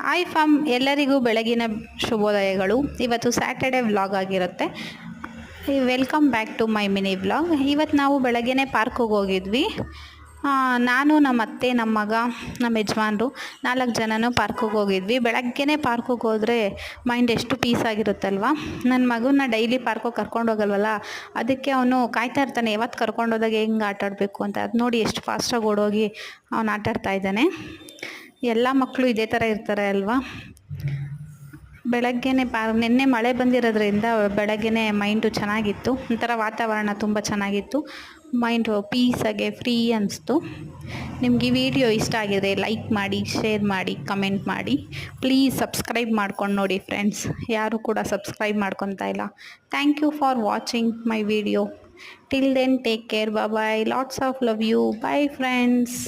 Hi form, ಎಲ್ಲರಿಗೂ ಬೆಳಗಿನ ಶುಭೋದಯಗಳು. ಇವತ್ತು ಸ್ಯಾಟರ್ಡೆ ವ್ಲಾಗ್ ಆಗಿರುತ್ತೆ. Welcome back to my mini vlog. ಇವತ್ತು ನಾವು ಬೆಳಗ್ಗೆನೇ ಪಾರ್ಕಿಗೆ ಹೋಗಿದ್ವಿ. ನಾನು, ನಮ್ಮ ಅತ್ತೆ, ನಮ್ಮ ಮಗ, ನಮ್ಮ ಯಜಮಾನ್ರು 4 ಜನನೂ ಪಾರ್ಕಿಗೆ ಹೋಗಿದ್ವಿ. ಬೆಳಗ್ಗೆನೇ ಪಾರ್ಕಿಗೆ ಹೋದರೆ ಮೈಂಡ್ ಎಷ್ಟು ಪೀಸ್ ಆಗಿರುತ್ತಲ್ವ. ನನ್ನ ಮಗನ ಡೈಲಿ ಪಾರ್ಕಿಗೆ ಕರ್ಕೊಂಡು ಹೋಗಲ್ವಲ್ಲ, ಅದಕ್ಕೆ ಅವನು ಕಾಯ್ತಾ ಇರ್ತಾನೆ ಯಾವತ್ತು ಕರ್ಕೊಂಡೋದಾಗ ಹೆಂಗೆ ಆಟಾಡಬೇಕು ಅಂತ. ಅದು ನೋಡಿ ಎಷ್ಟು ಫಾಸ್ಟಾಗಿ ಓಡೋಗಿ ಅವನು ಆಟಾಡ್ತಾ ಇದ್ದಾನೆ. ಎಲ್ಲ ಮಕ್ಕಳು ಇದೇ ಥರ ಇರ್ತಾರೆ ಅಲ್ವಾ. ಬೆಳಗ್ಗೆನೇ ನಿನ್ನೆ ಮಳೆ ಬಂದಿರೋದ್ರಿಂದ ಬೆಳಗ್ಗೆನೇ ಮೈಂಡು ಚೆನ್ನಾಗಿತ್ತು. ಒಂಥರ ವಾತಾವರಣ ತುಂಬ ಚೆನ್ನಾಗಿತ್ತು. ಮೈಂಡು ಪೀಸಾಗೆ ಫ್ರೀ ಅನಿಸ್ತು. ನಿಮ್ಗೆ ಈ ವಿಡಿಯೋ ಇಷ್ಟ ಆಗಿದ್ರೆ ಲೈಕ್ ಮಾಡಿ, ಶೇರ್ ಮಾಡಿ, ಕಮೆಂಟ್ ಮಾಡಿ. ಪ್ಲೀಸ್ ಸಬ್ಸ್ಕ್ರೈಬ್ ಮಾಡ್ಕೊಂಡು ನೋಡಿ ಫ್ರೆಂಡ್ಸ್. ಯಾರು ಕೂಡ ಸಬ್ಸ್ಕ್ರೈಬ್ ಮಾಡ್ಕೊತಾ ಇಲ್ಲ. Thank you for watching my video. Till then take care. Bye. Lots of love you. Bye friends.